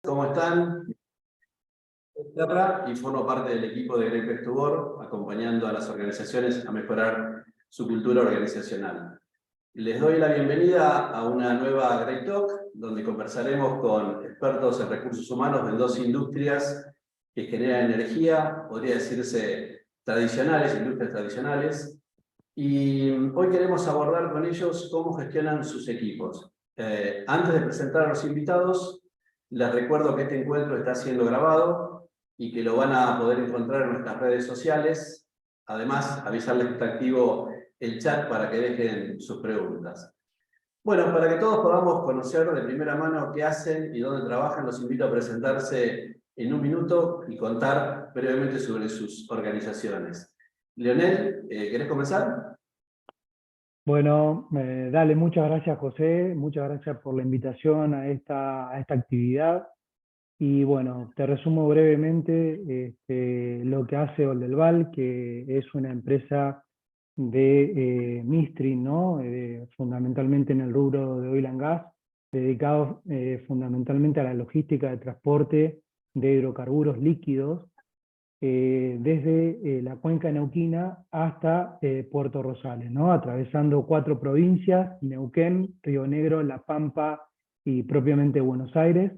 ¿Cómo están? Y formo parte del equipo de Great Place to Work, acompañando a las organizaciones a mejorar su cultura organizacional. Les doy la bienvenida a una nueva Great Talk, donde conversaremos con expertos en recursos humanos en dos industrias que generan energía, podría decirse tradicionales, industrias tradicionales, y hoy queremos abordar con ellos cómo gestionan sus equipos. Antes de presentar a los invitados, les recuerdo que este encuentro está siendo grabado y que lo van a poder encontrar en nuestras redes sociales. Además, avisarles que está activo el chat para que dejen sus preguntas. Bueno, para que todos podamos conocer de primera mano qué hacen y dónde trabajan, los invito a presentarse en un minuto y contar brevemente sobre sus organizaciones. Leonel, ¿querés comenzar? Bueno, dale, muchas gracias José, muchas gracias por la invitación a esta actividad. Y bueno, te resumo brevemente lo que hace Oldelval, que es una empresa de midstream, ¿no? Fundamentalmente en el rubro de oil and gas, dedicado fundamentalmente a la logística de transporte de hidrocarburos líquidos, desde la cuenca neuquina hasta Puerto Rosales, ¿no? Atravesando 4 provincias: Neuquén, Río Negro, La Pampa y propiamente Buenos Aires.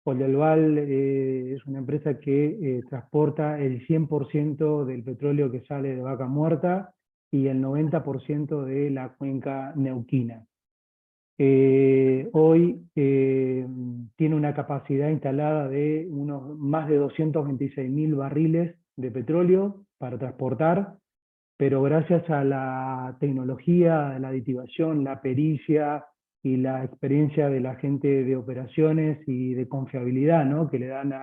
Oldelval es una empresa que transporta el 100% del petróleo que sale de Vaca Muerta y el 90% de la cuenca neuquina. Hoy tiene una capacidad instalada de más de 226.000 barriles de petróleo para transportar, pero gracias a la tecnología, la aditivación, la pericia y la experiencia de la gente de operaciones y de confiabilidad, ¿no? Que le dan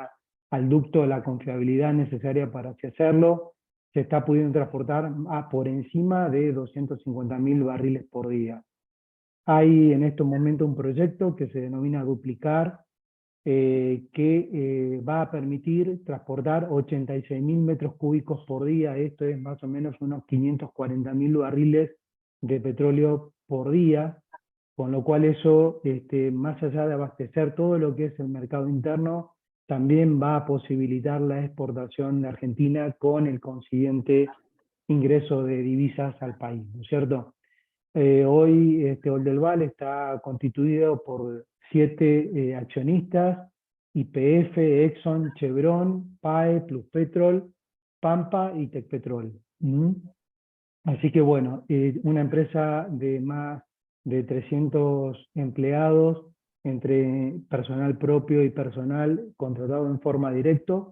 al ducto la confiabilidad necesaria para así hacerlo, se está pudiendo transportar por encima de 250.000 barriles por día. Hay en estos momentos un proyecto que se denomina Duplicar, que va a permitir transportar 86.000 metros cúbicos por día. Esto es más o menos unos 540.000 barriles de petróleo por día, con lo cual eso, más allá de abastecer todo lo que es el mercado interno, también va a posibilitar la exportación de Argentina con el consiguiente ingreso de divisas al país, ¿no es cierto? Hoy Oldelval está constituido por 7 accionistas: YPF, Exxon, Chevron, PAE, Pluspetrol, Pampa y Tecpetrol. Así que bueno, una empresa de más de 300 empleados, entre personal propio y personal contratado en forma directa.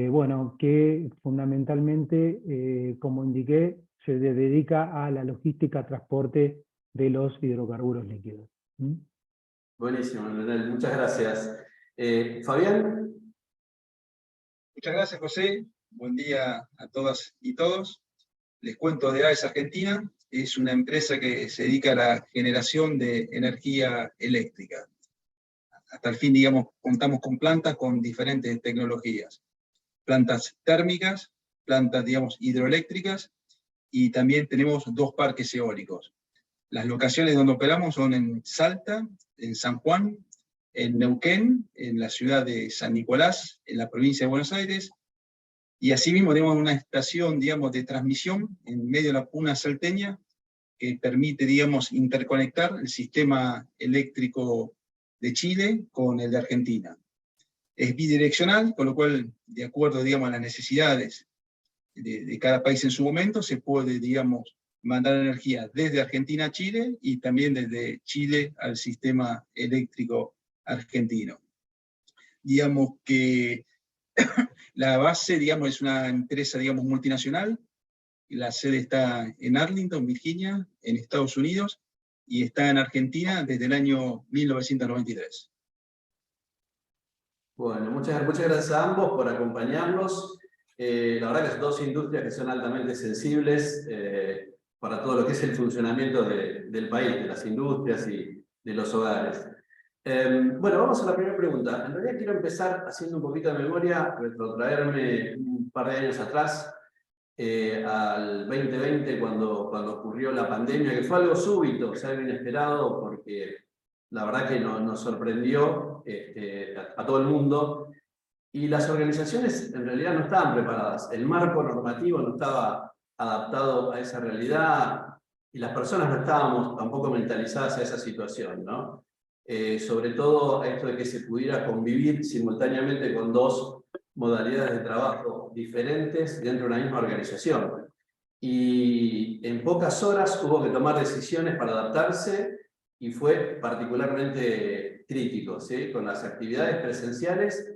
Bueno, que fundamentalmente, como indiqué, se dedica a la logística, transporte de los hidrocarburos líquidos. Buenísimo, Leonel, muchas gracias. Fabián. Muchas gracias, José. Buen día a todas y todos. Les cuento de AES Argentina. Es una empresa que se dedica a la generación de energía eléctrica. Hasta el fin, digamos, contamos con plantas con diferentes tecnologías. Plantas térmicas, plantas, digamos, hidroeléctricas, y también tenemos 2 parques eólicos. Las locaciones donde operamos son en Salta, en San Juan, en Neuquén, en la ciudad de San Nicolás, en la provincia de Buenos Aires, y asimismo tenemos una estación, digamos, de transmisión en medio de la puna salteña que permite, digamos, interconectar el sistema eléctrico de Chile con el de Argentina. Es bidireccional, con lo cual, de acuerdo, digamos, a las necesidades de cada país en su momento, se puede, digamos, mandar energía desde Argentina a Chile y también desde Chile al sistema eléctrico argentino. Digamos que la base, digamos, es una empresa, digamos, multinacional. La sede está en Arlington, Virginia, en Estados Unidos, y está en Argentina desde el año 1993. Bueno, muchas gracias a ambos por acompañarnos. La verdad que son dos industrias que son altamente sensibles para todo lo que es el funcionamiento del país, de las industrias y de los hogares. Bueno, vamos a la primera pregunta. En realidad quiero empezar haciendo un poquito de memoria, retrotraerme un par de años atrás, al 2020, cuando ocurrió la pandemia, que fue algo súbito, o sea, algo inesperado, porque la verdad que nos sorprendió. a todo el mundo, y las organizaciones en realidad no estaban preparadas. El marco normativo no estaba adaptado a esa realidad, y las personas no estábamos tampoco mentalizadas a esa situación, ¿no? Sobre todo a esto de que se pudiera convivir simultáneamente con dos modalidades de trabajo diferentes dentro de una misma organización. Y en pocas horas hubo que tomar decisiones para adaptarse, y fue particularmente crítico, ¿sí? Con las actividades presenciales,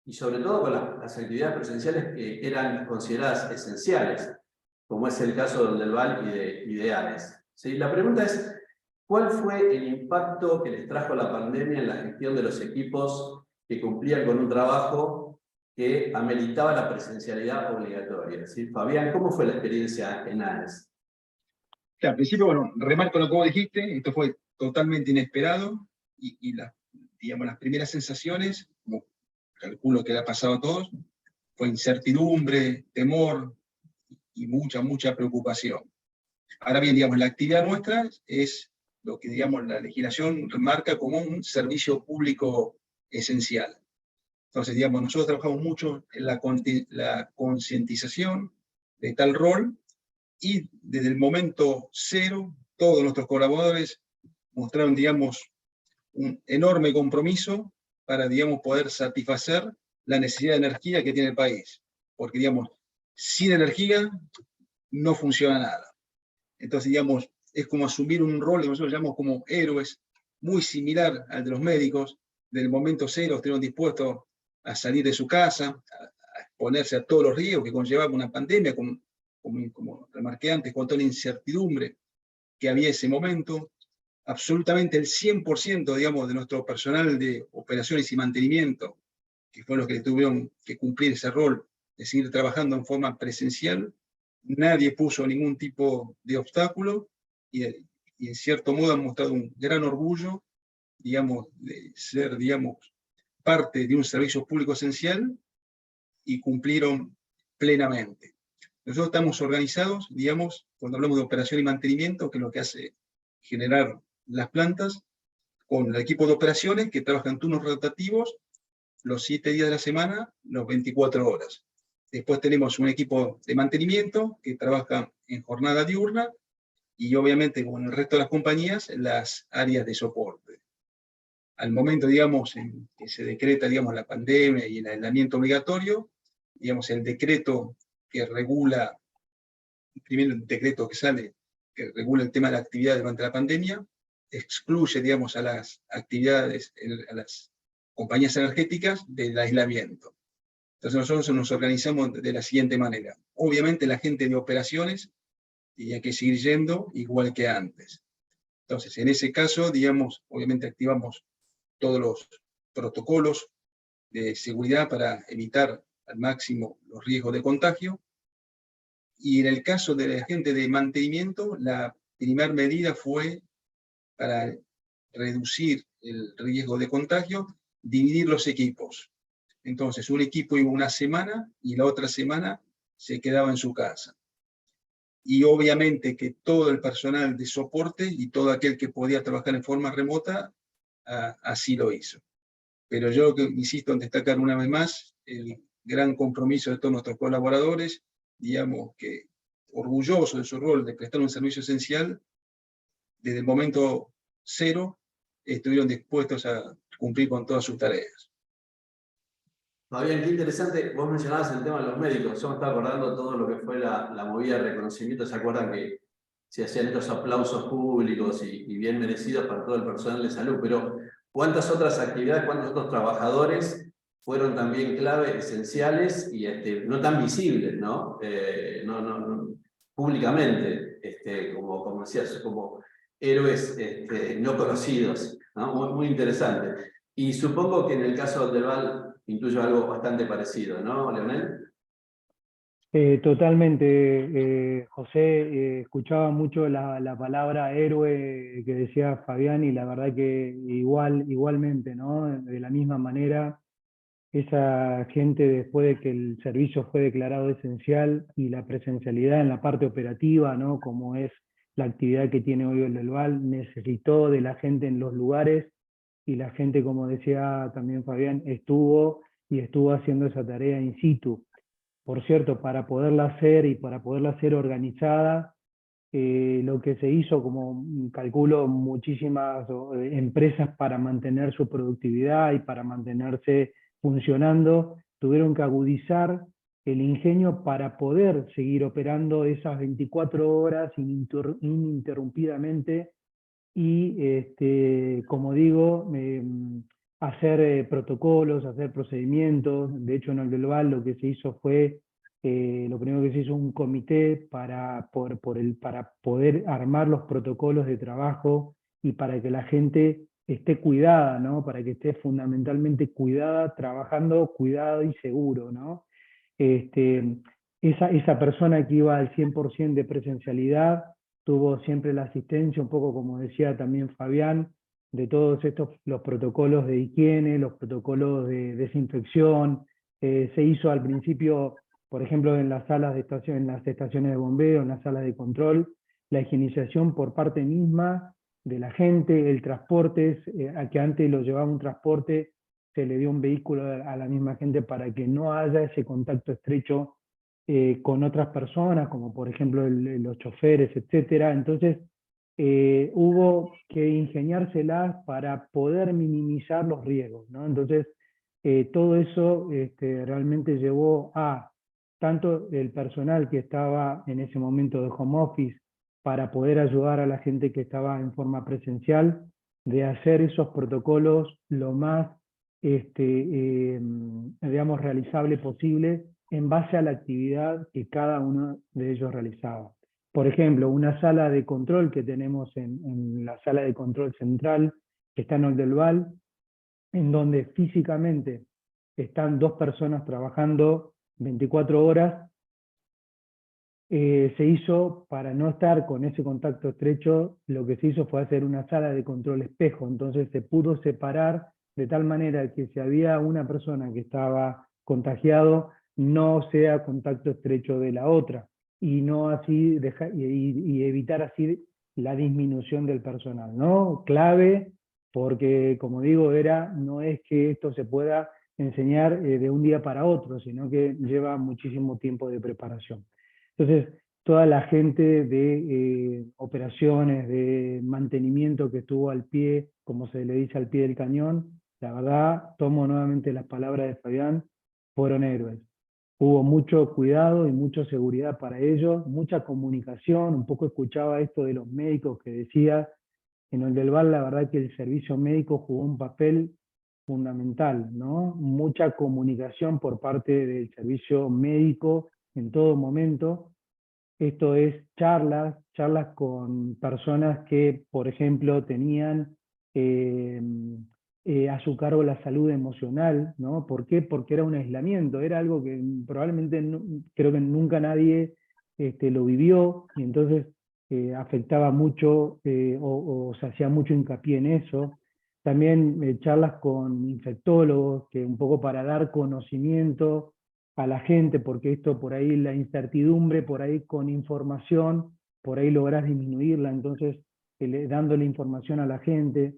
y sobre todo con las actividades presenciales que eran consideradas esenciales, como es el caso del VAL y de ANES. ¿Sí? La pregunta es, ¿cuál fue el impacto que les trajo la pandemia en la gestión de los equipos que cumplían con un trabajo que ameritaba la presencialidad obligatoria? ¿Sí? Fabián, ¿cómo fue la experiencia en ANES? Al principio, bueno, remarco lo que vos dijiste, esto fue totalmente inesperado, y digamos, las primeras sensaciones, como calculo que le ha pasado a todos, fue incertidumbre, temor y mucha preocupación. Ahora bien, digamos, la actividad nuestra es lo que, digamos, la legislación remarca como un servicio público esencial. Entonces, digamos, nosotros trabajamos mucho en la concientización de tal rol, y desde el momento cero, todos nuestros colaboradores mostraron, digamos, un enorme compromiso para, digamos, poder satisfacer la necesidad de energía que tiene el país. Porque, digamos, sin energía no funciona nada. Entonces, digamos, es como asumir un rol que nosotros llamamos como héroes, muy similar al de los médicos. Del momento cero estuvieron dispuestos a salir de su casa, a exponerse a todos los riesgos que conllevaba una pandemia, como remarqué antes, con toda la incertidumbre que había ese momento. Absolutamente el 100%, digamos, de nuestro personal de operaciones y mantenimiento, que fueron los que tuvieron que cumplir ese rol de seguir trabajando en forma presencial, nadie puso ningún tipo de obstáculo, y en cierto modo han mostrado un gran orgullo, digamos, de ser, digamos, parte de un servicio público esencial, y cumplieron plenamente. Nosotros estamos organizados, digamos, cuando hablamos de operación y mantenimiento, que es lo que hace generar las plantas, con el equipo de operaciones que trabaja en turnos rotativos los 7 días de la semana, los 24 horas. Después tenemos un equipo de mantenimiento que trabaja en jornada diurna, y obviamente, como en el resto de las compañías, en las áreas de soporte. Al momento, digamos, en que se decreta, digamos, la pandemia y el aislamiento obligatorio, digamos, el decreto que regula, el primer decreto que sale, que regula el tema de la actividad durante la pandemia, excluye, digamos, a las actividades, a las compañías energéticas del aislamiento. Entonces nosotros nos organizamos de la siguiente manera. Obviamente la gente de operaciones tenía que seguir yendo igual que antes. Entonces, en ese caso, digamos, obviamente activamos todos los protocolos de seguridad para evitar al máximo los riesgos de contagio. Y en el caso de la gente de mantenimiento, la primera medida fue, para reducir el riesgo de contagio, dividir los equipos. Entonces, un equipo iba una semana y la otra semana se quedaba en su casa. Y obviamente que todo el personal de soporte y todo aquel que podía trabajar en forma remota, así lo hizo. Pero yo insisto en destacar una vez más el gran compromiso de todos nuestros colaboradores, digamos, que orgullosos de su rol de prestar un servicio esencial, desde el momento cero estuvieron dispuestos a cumplir con todas sus tareas. Fabián, qué interesante, vos mencionabas el tema de los médicos. Yo me estaba acordando todo lo que fue la movida de reconocimiento. ¿Se acuerdan que se hacían estos aplausos públicos y bien merecidos para todo el personal de salud? Pero ¿cuántas otras actividades, cuántos otros trabajadores fueron también clave, esenciales y no tan visibles, ¿no? No públicamente, como decías, como héroes no conocidos, ¿no? Muy interesante. Y supongo que en el caso del VAL intuyo algo bastante parecido, ¿no, Leonel? Totalmente, José. Escuchaba mucho la palabra héroe que decía Fabián, y la verdad que igualmente, ¿no? De la misma manera, esa gente, después de que el servicio fue declarado esencial y la presencialidad en la parte operativa, ¿no? Como es la actividad que tiene hoy el VAL, necesitó de la gente en los lugares, y la gente, como decía también Fabián, estuvo haciendo esa tarea in situ. Por cierto, para poderla hacer y para poderla hacer organizada, lo que se hizo, como calculo, muchísimas empresas para mantener su productividad y para mantenerse funcionando, tuvieron que agudizar el ingenio para poder seguir operando esas 24 horas ininterrumpidamente y, como digo, hacer protocolos, hacer procedimientos. De hecho, en Oldelval lo que se hizo fue, lo primero que se hizo un comité para poder armar los protocolos de trabajo y para que la gente esté cuidada, ¿no? Para que esté fundamentalmente cuidada, trabajando cuidado y seguro, ¿no? Esa persona que iba al 100% de presencialidad tuvo siempre la asistencia, un poco como decía también Fabián, de todos estos, los protocolos de higiene, los protocolos de desinfección. Se hizo al principio, por ejemplo, en las salas de estación, en las estaciones de bombeo, en las salas de control, la higienización por parte misma de la gente, el transporte, a que antes lo llevaba un transporte, se le dio un vehículo a la misma gente para que no haya ese contacto estrecho con otras personas, como por ejemplo los choferes, etc. Entonces, hubo que ingeniárselas para poder minimizar los riesgos, ¿no? Entonces, todo eso realmente llevó a tanto el personal que estaba en ese momento de home office para poder ayudar a la gente que estaba en forma presencial, de hacer esos protocolos lo más digamos, realizable posible en base a la actividad que cada uno de ellos realizaba. Por ejemplo, una sala de control que tenemos en la sala de control central, que está en Oldelval, en donde físicamente están 2 personas trabajando 24 horas, se hizo, para no estar con ese contacto estrecho, lo que se hizo fue hacer una sala de control espejo. Entonces se pudo separar de tal manera que si había una persona que estaba contagiado, no sea contacto estrecho de la otra, y no así y evitar así la disminución del personal, ¿no? Clave, porque como digo, no es que esto se pueda enseñar de un día para otro, sino que lleva muchísimo tiempo de preparación. Entonces, toda la gente de operaciones, de mantenimiento que estuvo al pie, como se le dice, al pie del cañón, la verdad, tomo nuevamente las palabras de Fabián, fueron héroes. Hubo mucho cuidado y mucha seguridad para ellos, mucha comunicación. Un poco escuchaba esto de los médicos que decía, en Oldelval la verdad que el servicio médico jugó un papel fundamental, ¿no? Mucha comunicación por parte del servicio médico en todo momento. Esto es charlas con personas que, por ejemplo, tenían a su cargo la salud emocional, ¿no? ¿Por qué? Porque era un aislamiento, era algo que probablemente creo que nunca nadie lo vivió, y entonces afectaba mucho o se hacía mucho hincapié en eso. También charlas con infectólogos, que un poco para dar conocimiento a la gente, porque esto por ahí, la incertidumbre, por ahí con información, por ahí lográs disminuirla, entonces dándole información a la gente.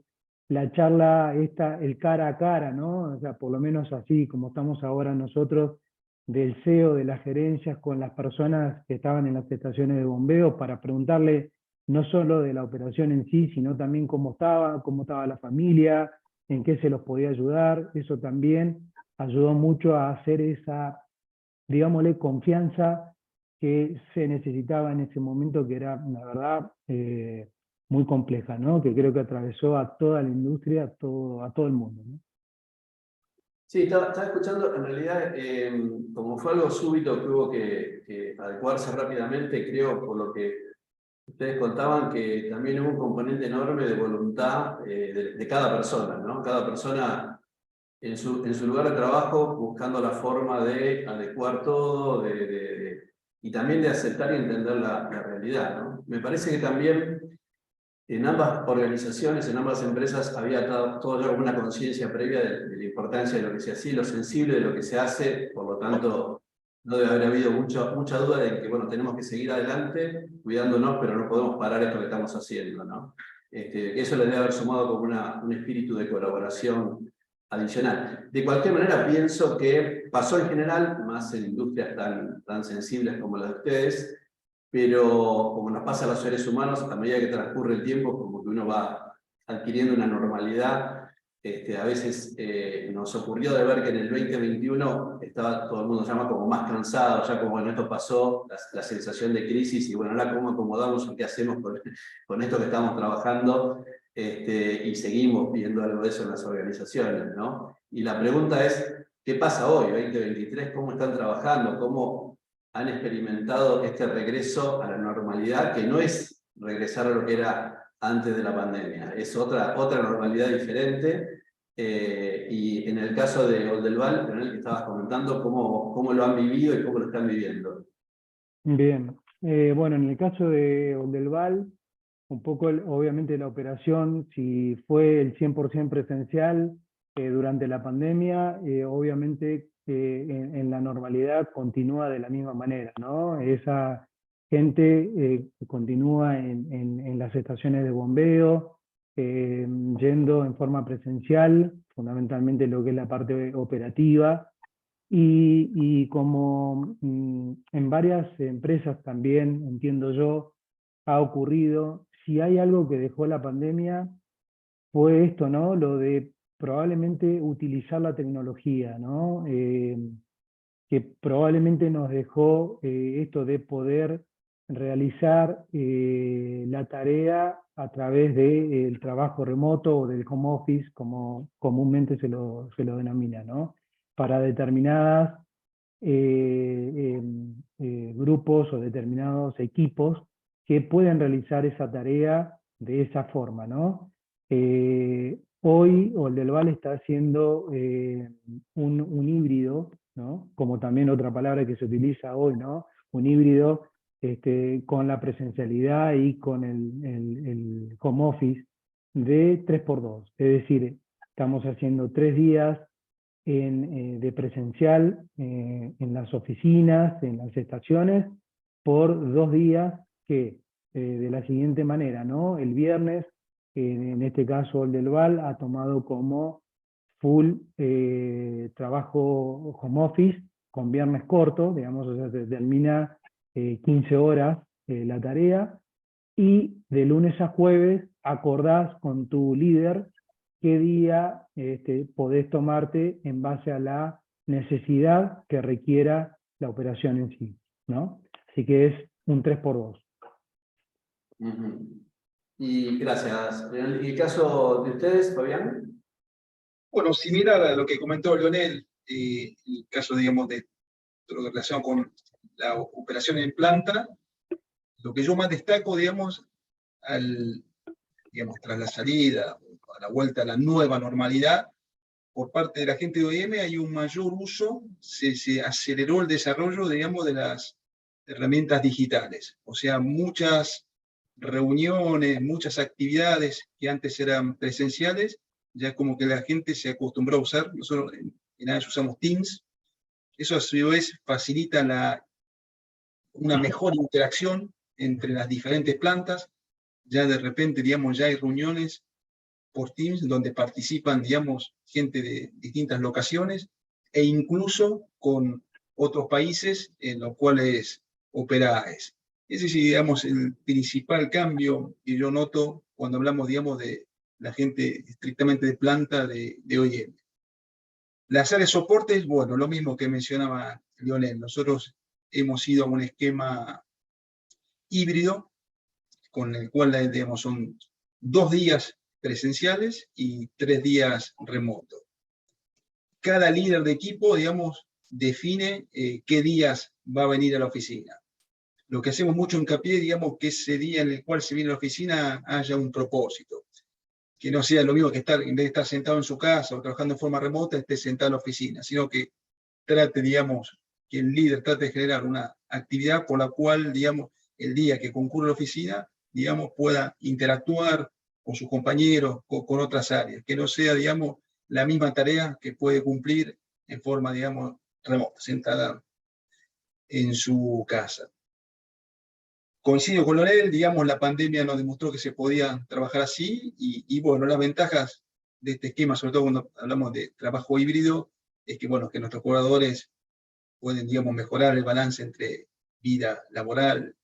La charla esta, el cara a cara, ¿no? O sea, por lo menos así como estamos ahora nosotros, del CEO, de las gerencias, con las personas que estaban en las estaciones de bombeo, para preguntarle no solo de la operación en sí, sino también cómo estaba la familia, en qué se los podía ayudar. Eso también ayudó mucho a hacer esa, digámosle, confianza que se necesitaba en ese momento, que era, la verdad, muy compleja, ¿no? Que creo que atravesó a toda la industria, a todo el mundo, ¿no? Sí, estaba escuchando, en realidad, como fue algo súbito que hubo que adecuarse rápidamente, creo, por lo que ustedes contaban, que también hubo un componente enorme de voluntad de cada persona, ¿no? Cada persona en su lugar de trabajo buscando la forma de adecuar todo, y también de aceptar y entender la realidad, ¿no? Me parece que también en ambas organizaciones, en ambas empresas, había todo ya como una conciencia previa de la importancia de lo que se hacía, lo sensible de lo que se hace. Por lo tanto, no debe haber habido mucha duda de que, bueno, tenemos que seguir adelante, cuidándonos, pero no podemos parar esto que estamos haciendo, ¿no? Eso le debe haber sumado como un espíritu de colaboración adicional. De cualquier manera, pienso que pasó en general, más en industrias tan sensibles como las de ustedes, pero como nos pasa a los seres humanos, a medida que transcurre el tiempo, como que uno va adquiriendo una normalidad. A veces nos ocurrió de ver que en el 2021 estaba todo el mundo llama como más cansado, ya como bueno, esto pasó, la sensación de crisis, y bueno, ahora cómo acomodamos, qué hacemos con esto que estamos trabajando, y seguimos viendo algo de eso en las organizaciones, ¿no? Y la pregunta es, ¿qué pasa hoy, 2023? ¿Cómo están trabajando? ¿Cómo han experimentado este regreso a la normalidad, que no es regresar a lo que era antes de la pandemia, es otra normalidad diferente? Y en el caso de Oldelval, en el que estabas comentando, ¿cómo lo han vivido y cómo lo están viviendo? Bien, bueno, en el caso de Oldelval, un poco obviamente la operación, si fue el 100% presencial durante la pandemia, obviamente en la normalidad continúa de la misma manera, ¿no? Esa gente continúa en las estaciones de bombeo, yendo en forma presencial, fundamentalmente lo que es la parte operativa, y como en varias empresas también, entiendo yo, ha ocurrido, si hay algo que dejó la pandemia, fue esto, ¿no? Lo de probablemente utilizar la tecnología, ¿no? Que probablemente nos dejó esto de poder realizar la tarea a través del trabajo remoto o del home office, como comúnmente se lo denomina, ¿no? Para determinadas grupos o determinados equipos que pueden realizar esa tarea de esa forma, ¿no? Hoy Oldelval está haciendo un híbrido, ¿no? Como también otra palabra que se utiliza hoy, ¿no? Un híbrido con la presencialidad y con el home office de 3x2. Es decir, estamos haciendo 3 días de presencial en las oficinas, en las estaciones, por 2 días que de la siguiente manera, ¿no? El viernes, en este caso Oldelval ha tomado como full trabajo home office con viernes corto, digamos, o sea, se termina 15 horas la tarea, y de lunes a jueves acordás con tu líder qué día podés tomarte en base a la necesidad que requiera la operación en sí, ¿no? Así que es un 3x2. Y gracias, Leonel. ¿Y el caso de ustedes, Fabián? Bueno, similar a lo que comentó Leonel, el caso, digamos, de lo que relaciona con la operación en planta, lo que yo más destaco, digamos, tras la salida, a la vuelta a la nueva normalidad, por parte de la gente de OIM hay un mayor uso, se aceleró el desarrollo, digamos, de las herramientas digitales. O sea, muchas reuniones, muchas actividades que antes eran presenciales, ya como que la gente se acostumbró a usar. Nosotros en AES usamos Teams. Eso a su vez facilita una mejor interacción entre las diferentes plantas. Ya de repente, digamos, ya hay reuniones por Teams donde participan, digamos, gente de distintas locaciones e incluso con otros países en los cuales opera AES. Ese es, digamos, el principal cambio que yo noto cuando hablamos, digamos, de la gente estrictamente de planta de OIM. Las áreas de soporte, bueno, lo mismo que mencionaba Leonel. Nosotros hemos ido a un esquema híbrido con el cual, digamos, son 2 días presenciales y 3 días remotos. Cada líder de equipo, digamos, define qué días va a venir a la oficina. Lo que hacemos mucho hincapié, digamos, que ese día en el cual se viene a la oficina haya un propósito. Que no sea lo mismo que en vez de estar sentado en su casa o trabajando en forma remota, esté sentado en la oficina, sino que trate, digamos, que el líder trate de generar una actividad por la cual, digamos, el día que concurre a la oficina, digamos, pueda interactuar con sus compañeros, con otras áreas, que no sea, digamos, la misma tarea que puede cumplir en forma, digamos, remota, sentada en su casa. coincido con Leonel, digamos, la pandemia nos demostró que se podía trabajar así, y bueno, las ventajas de este esquema, sobre todo cuando hablamos de trabajo híbrido, es que, bueno, que nuestros colaboradores pueden, digamos, mejorar el balance entre vida laboral,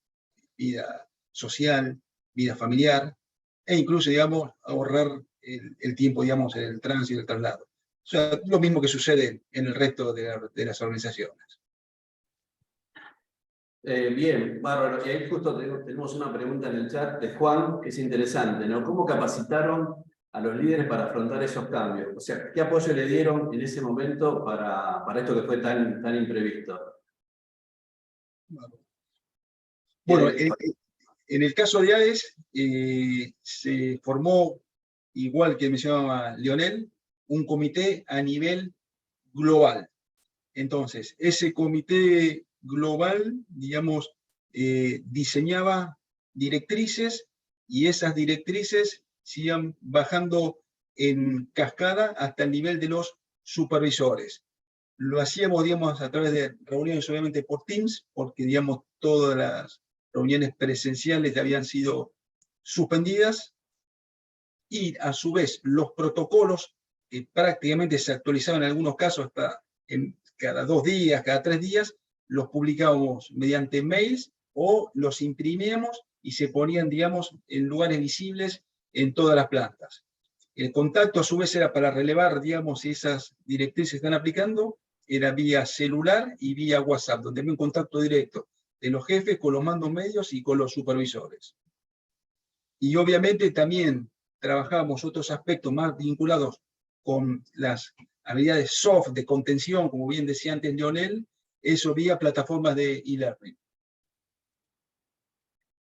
vida social, vida familiar, e incluso, digamos, ahorrar el tiempo, digamos, en el tránsito y el traslado. O sea, lo mismo que sucede en el resto de las organizaciones. Bien, bárbaro. Y ahí justo tenemos una pregunta en el chat de Juan, que es interesante, ¿no? ¿Cómo capacitaron a los líderes para afrontar esos cambios? O sea, ¿qué apoyo le dieron en ese momento para esto que fue tan imprevisto? Bueno, en el caso de AES, se formó, igual que mencionaba Leonel, un comité a nivel global. Entonces, ese comité global, digamos, diseñaba directrices, y esas directrices se iban bajando en cascada hasta el nivel de los supervisores. Lo hacíamos, digamos, a través de reuniones, obviamente por Teams, porque, digamos, todas las reuniones presenciales habían sido suspendidas, y a su vez los protocolos, que prácticamente se actualizaban en algunos casos hasta cada 2 días, cada 3 días, los publicábamos mediante mails o los imprimíamos y se ponían, digamos, en lugares visibles en todas las plantas. El contacto a su vez era para relevar, digamos, si esas directrices se están aplicando, era vía celular y vía WhatsApp, donde había un contacto directo de los jefes con los mandos medios y con los supervisores. Y obviamente también trabajábamos otros aspectos más vinculados con las habilidades soft de contención, como bien decía antes Leonel, eso vía plataformas de e-learning.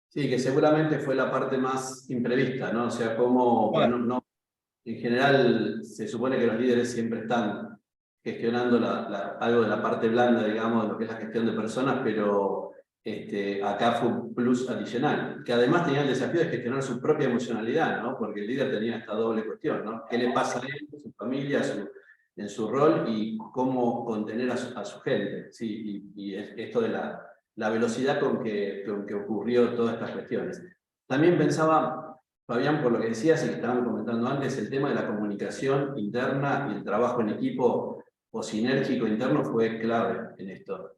Sí, que seguramente fue la parte más imprevista, ¿no? O sea, cómo en general se supone que los líderes siempre están gestionando algo de la parte blanda, digamos, de lo que es la gestión de personas, pero acá fue un plus adicional, que además tenía el desafío de gestionar su propia emocionalidad, ¿no? Porque el líder tenía esta doble cuestión, ¿no? ¿Qué le pasa a él, a su familia, en su rol, y cómo contener a su gente? Sí, y esto de la velocidad con que ocurrió todas estas cuestiones. También pensaba, Fabián, por lo que decías y que estaban comentando antes, el tema de la comunicación interna y el trabajo en equipo o sinérgico interno fue clave en esto.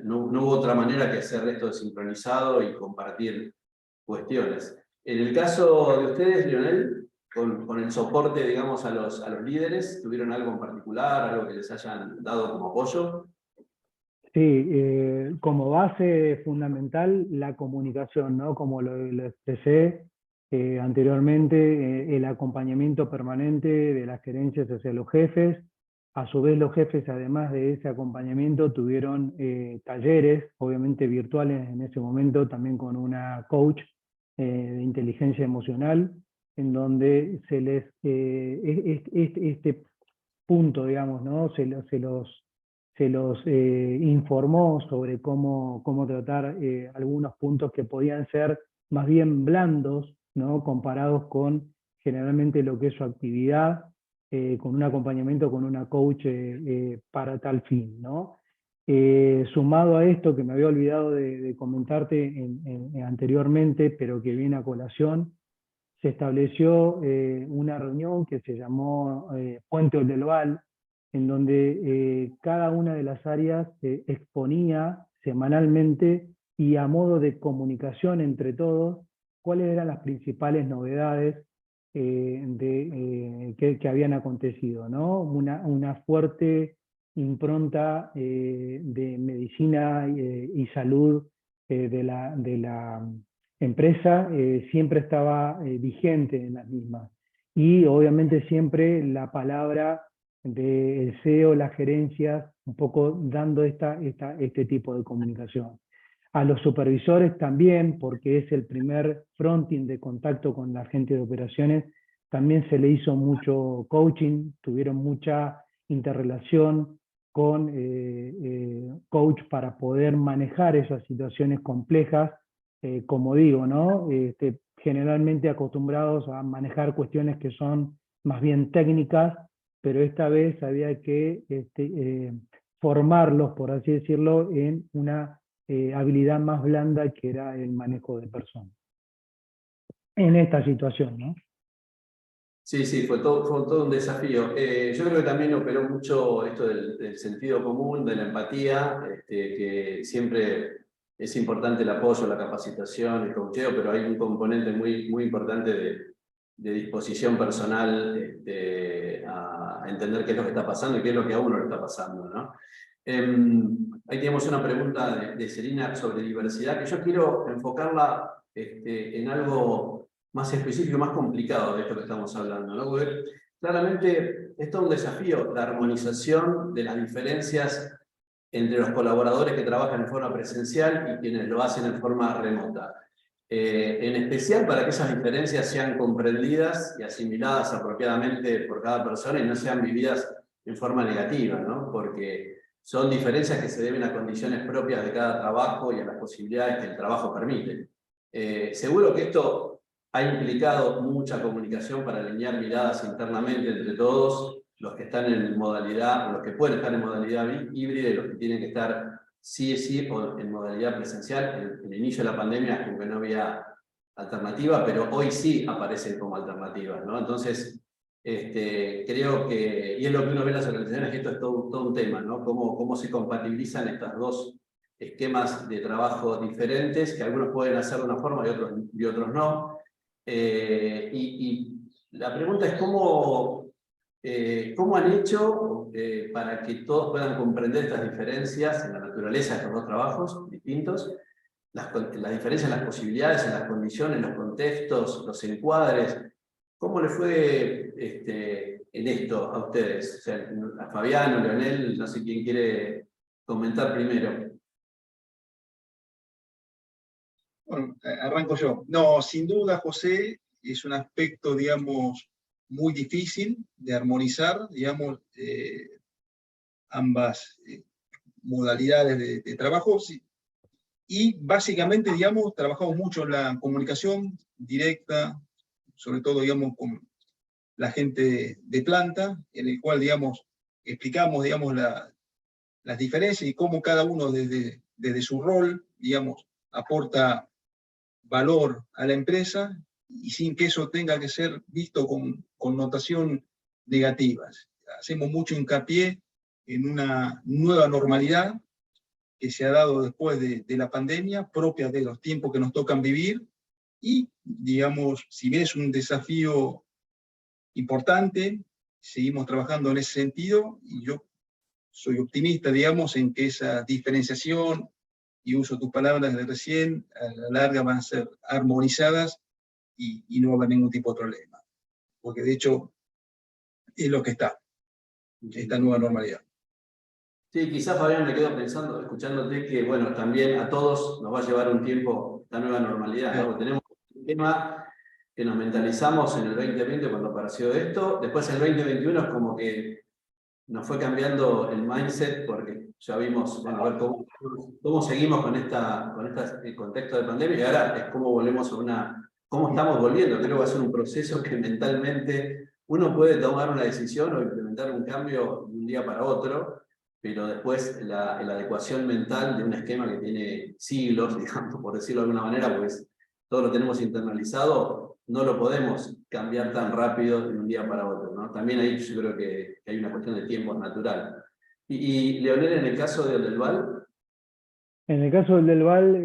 No hubo otra manera que hacer esto sincronizado y compartir cuestiones. En el caso de ustedes, Lionel, con el soporte, digamos, a los líderes, ¿tuvieron algo en particular, algo que les hayan dado como apoyo? Sí, como base fundamental la comunicación, ¿no? Como lo expresé anteriormente, el acompañamiento permanente de las gerencias hacia los jefes. A su vez, los jefes, además de ese acompañamiento, tuvieron talleres, obviamente virtuales en ese momento, también con una coach de inteligencia emocional, en donde se les, este punto, digamos, ¿no? se los informó sobre cómo tratar algunos puntos que podían ser más bien blandos, ¿no? Comparados con generalmente lo que es su actividad, con un acompañamiento con una coach para tal fin, ¿no? Sumado a esto que me había olvidado de comentarte anteriormente, pero que viene a colación, se estableció una reunión que se llamó Puente del Val, en donde cada una de las áreas exponía semanalmente y a modo de comunicación entre todos cuáles eran las principales novedades que habían acontecido, ¿no? Una fuerte impronta de medicina y salud de la empresa siempre estaba vigente en las mismas. Y obviamente siempre la palabra del CEO, las gerencias, un poco dando este tipo de comunicación. A los supervisores también, porque es el primer fronting de contacto con la gente de operaciones, también se le hizo mucho coaching, tuvieron mucha interrelación con coach para poder manejar esas situaciones complejas, como digo, ¿no? Generalmente acostumbrados a manejar cuestiones que son más bien técnicas, pero esta vez había que formarlos, por así decirlo, en una habilidad más blanda que era el manejo de personas. En esta situación, ¿no? Sí, sí, fue todo un desafío. Yo creo que también operó mucho esto del sentido común, de la empatía, que siempre es importante el apoyo, la capacitación, el coacheo, pero hay un componente muy importante de disposición personal a entender qué es lo que está pasando y qué es lo que a uno le está pasando, ¿no? Ahí tenemos una pregunta de Selina sobre diversidad, que yo quiero enfocarla en algo más específico, más complicado de esto que estamos hablando, ¿no? Porque claramente es todo un desafío la armonización de las diferencias entre los colaboradores que trabajan en forma presencial y quienes lo hacen en forma remota. En especial para que esas diferencias sean comprendidas y asimiladas apropiadamente por cada persona y no sean vividas en forma negativa, ¿no? Porque son diferencias que se deben a condiciones propias de cada trabajo y a las posibilidades que el trabajo permite. Seguro que esto ha implicado mucha comunicación para alinear miradas internamente entre todos los que están en modalidad, los que pueden estar en modalidad híbrida y los que tienen que estar sí o en modalidad presencial. En el inicio de la pandemia como que no había alternativa, pero hoy sí aparecen como alternativas, ¿no? Entonces, creo que, y es lo que uno ve en las organizaciones, que esto es todo un tema, ¿no? Cómo se compatibilizan estas dos esquemas de trabajo diferentes, que algunos pueden hacer de una forma y otros no. Y la pregunta es cómo han hecho para que todos puedan comprender estas diferencias en la naturaleza de estos dos trabajos distintos, las diferencias en las posibilidades, en las condiciones, en los contextos, los encuadres. ¿Cómo le fue en esto a ustedes? O sea, a Fabián o Leonel, no sé quién quiere comentar primero. Bueno, arranco yo. No, sin duda, José, es un aspecto, digamos, muy difícil de armonizar, digamos, ambas modalidades de trabajo. Y básicamente, digamos, trabajamos mucho en la comunicación directa, sobre todo, digamos, con la gente de planta, en el cual, digamos, explicamos, digamos, las diferencias y cómo cada uno desde su rol, digamos, aporta valor a la empresa y sin que eso tenga que ser visto con connotación negativas. Hacemos mucho hincapié en una nueva normalidad que se ha dado después de la pandemia, propia de los tiempos que nos tocan vivir, y, digamos, si bien es un desafío importante, seguimos trabajando en ese sentido, y yo soy optimista, digamos, en que esa diferenciación, y uso tus palabras de recién, a la larga van a ser armonizadas y no va a haber ningún tipo de problema. Porque de hecho es lo que está, esta nueva normalidad. Sí, quizás Fabián me quedo pensando, escuchándote, que bueno, también a todos nos va a llevar un tiempo esta nueva normalidad, ¿no? Tenemos un tema que nos mentalizamos en el 2020 cuando apareció esto, después el 2021 es como que nos fue cambiando el mindset porque ya vimos, bueno, a ver cómo seguimos con este contexto de pandemia y ahora es cómo volvemos cómo estamos volviendo. Creo que va a ser un proceso que mentalmente uno puede tomar una decisión o implementar un cambio de un día para otro, pero después la adecuación mental de un esquema que tiene siglos, digamos, por decirlo de alguna manera, pues todo lo tenemos internalizado, no lo podemos cambiar tan rápido de un día para otro, ¿no? También ahí yo creo que hay una cuestión de tiempo natural. Y Leonel, en el caso de Delval. En el caso del Val,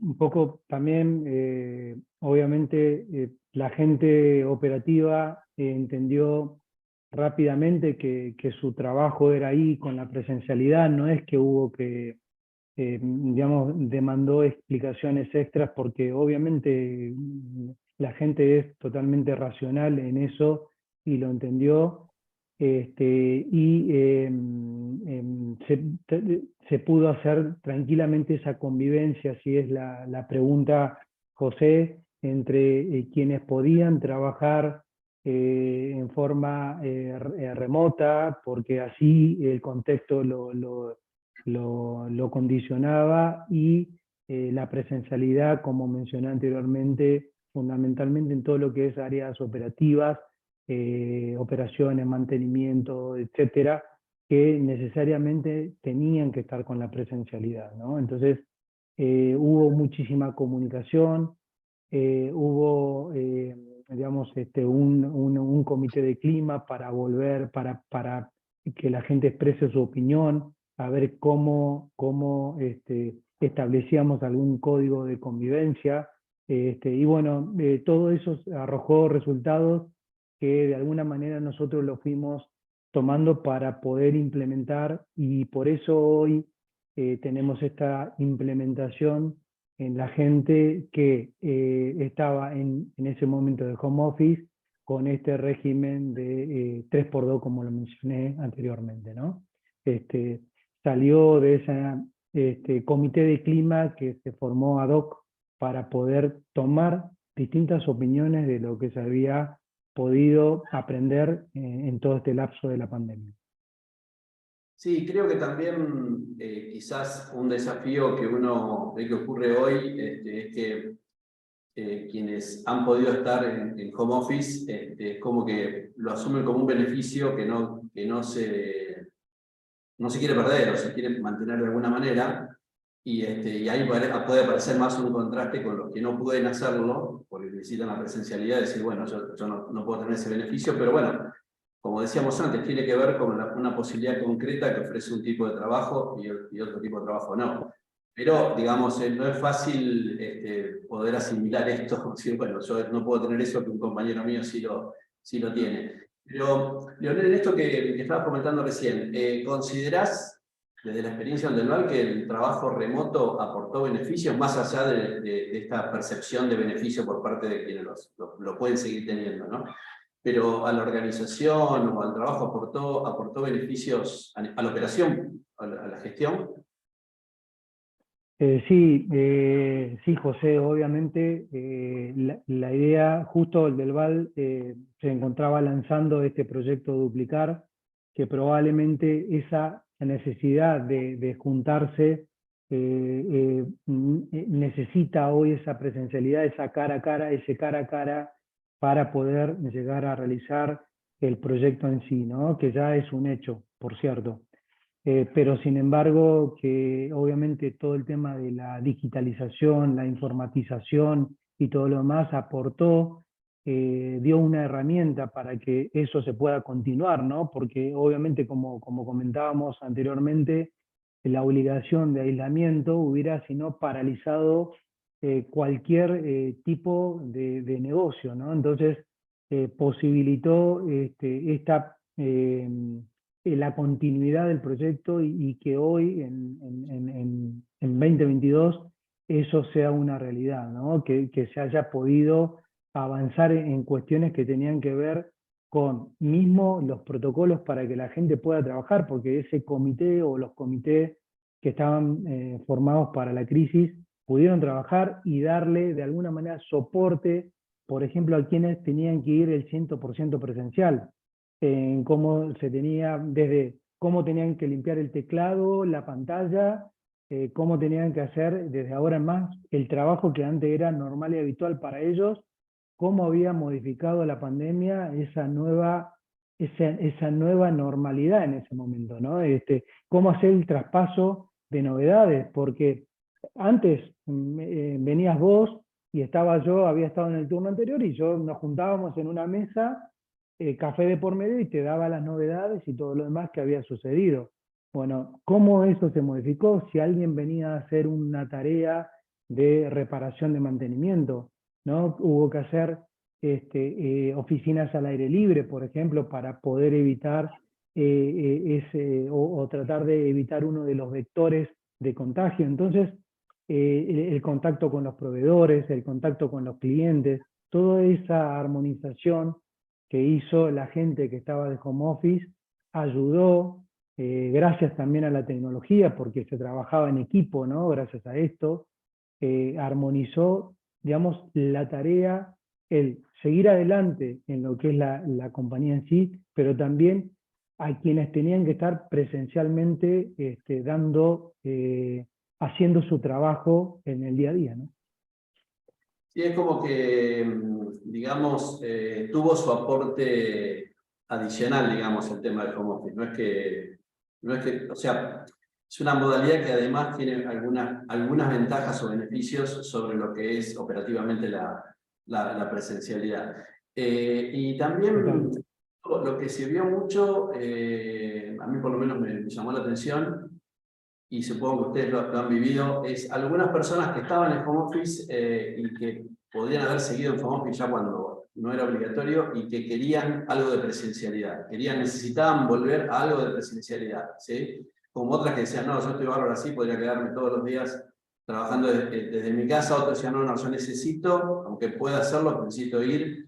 un poco también, obviamente, la gente operativa entendió rápidamente que su trabajo era ahí con la presencialidad, no es que hubo que, digamos, demandó explicaciones extras, porque obviamente la gente es totalmente racional en eso y lo entendió. Se pudo hacer tranquilamente esa convivencia, si es la pregunta, José, entre quienes podían trabajar en forma remota, porque así el contexto lo condicionaba, y la presencialidad, como mencioné anteriormente, fundamentalmente en todo lo que es áreas operativas, operaciones, mantenimiento, etcétera, que necesariamente tenían que estar con la presencialidad, ¿no? Entonces, hubo muchísima comunicación, hubo, digamos, un comité de clima para volver, para que la gente exprese su opinión, a ver cómo establecíamos algún código de convivencia, y bueno, todo eso arrojó resultados que de alguna manera nosotros lo fuimos tomando para poder implementar, y por eso hoy tenemos esta implementación en la gente que estaba en ese momento de home office con este régimen de 3x2, como lo mencioné anteriormente, ¿no? Salió de ese comité de clima que se formó ad hoc para poder tomar distintas opiniones de lo que se había podido aprender en todo este lapso de la pandemia. Sí, creo que también quizás un desafío que uno ve que ocurre hoy es que quienes han podido estar en home office es como que lo asumen como un beneficio que no se quiere perder o se quiere mantener de alguna manera, y ahí puede aparecer más un contraste con los que no pueden hacerlo porque necesitan la presencialidad, de decir, bueno, yo no puedo tener ese beneficio, pero bueno, como decíamos antes, tiene que ver con una posibilidad concreta que ofrece un tipo de trabajo y otro tipo de trabajo no. Pero, digamos, no es fácil poder asimilar esto, decir, bueno, yo no puedo tener eso que un compañero mío sí lo tiene. Pero, Leonel, en esto que estabas comentando recién, ¿considerás, desde la experiencia del Delval, que el trabajo remoto aportó beneficios, más allá de esta percepción de beneficio por parte de quienes lo pueden seguir teniendo, ¿no? Pero a la organización o al trabajo aportó beneficios a la operación, a la gestión? Sí, José, obviamente la idea, justo el del VAL se encontraba lanzando este proyecto Duplicar, que probablemente esa necesidad de juntarse necesita hoy esa presencialidad, esa cara a cara, ese cara a cara, para poder llegar a realizar el proyecto en sí, ¿no? Que ya es un hecho, por cierto. Pero sin embargo, que obviamente todo el tema de la digitalización, la informatización y todo lo demás aportó, dio una herramienta para que eso se pueda continuar, ¿no? Porque obviamente, como comentábamos anteriormente, la obligación de aislamiento hubiera, si no, paralizado cualquier tipo de negocio, ¿no? Entonces, posibilitó la continuidad del proyecto y que hoy, en 2022, eso sea una realidad, ¿no? Que se haya podido avanzar en cuestiones que tenían que ver con mismo los protocolos para que la gente pueda trabajar, porque ese comité o los comités que estaban formados para la crisis pudieron trabajar y darle de alguna manera soporte, por ejemplo, a quienes tenían que ir el 100% presencial, en cómo se tenía, desde cómo tenían que limpiar el teclado, la pantalla, cómo tenían que hacer desde ahora en más el trabajo que antes era normal y habitual para ellos, cómo había modificado la pandemia esa nueva normalidad en ese momento, ¿no? Cómo hacer el traspaso de novedades, porque antes venías vos y estaba yo, había estado en el turno anterior y nos juntábamos en una mesa, café de por medio, y te daba las novedades y todo lo demás que había sucedido. Bueno, ¿cómo eso se modificó? Si alguien venía a hacer una tarea de reparación de mantenimiento, ¿no? Hubo que hacer oficinas al aire libre, por ejemplo, para poder evitar o tratar de evitar uno de los vectores de contagio. Entonces, el contacto con los proveedores, el contacto con los clientes, toda esa armonización que hizo la gente que estaba de home office ayudó, gracias también a la tecnología, porque se trabajaba en equipo, ¿no? Gracias a esto, armonizó, digamos, la tarea, el seguir adelante en lo que es la compañía en sí, pero también a quienes tenían que estar presencialmente haciendo su trabajo en el día a día, ¿no? Sí, es como que, digamos, tuvo su aporte adicional, digamos, el tema del home office. No es que No es que, o sea, es una modalidad que además tiene algunas ventajas o beneficios sobre lo que es operativamente la presencialidad. Y también lo que se vio mucho, a mí por lo menos me llamó la atención, y supongo que ustedes lo han vivido, es algunas personas que estaban en home office y que podrían haber seguido en home office ya cuando no era obligatorio y que querían algo de presencialidad, necesitaban volver a algo de presencialidad, ¿sí? Como otras que decían, no, yo estoy bárbaro así, podría quedarme todos los días trabajando desde mi casa, otros decían, no, yo necesito, aunque pueda hacerlo, necesito ir.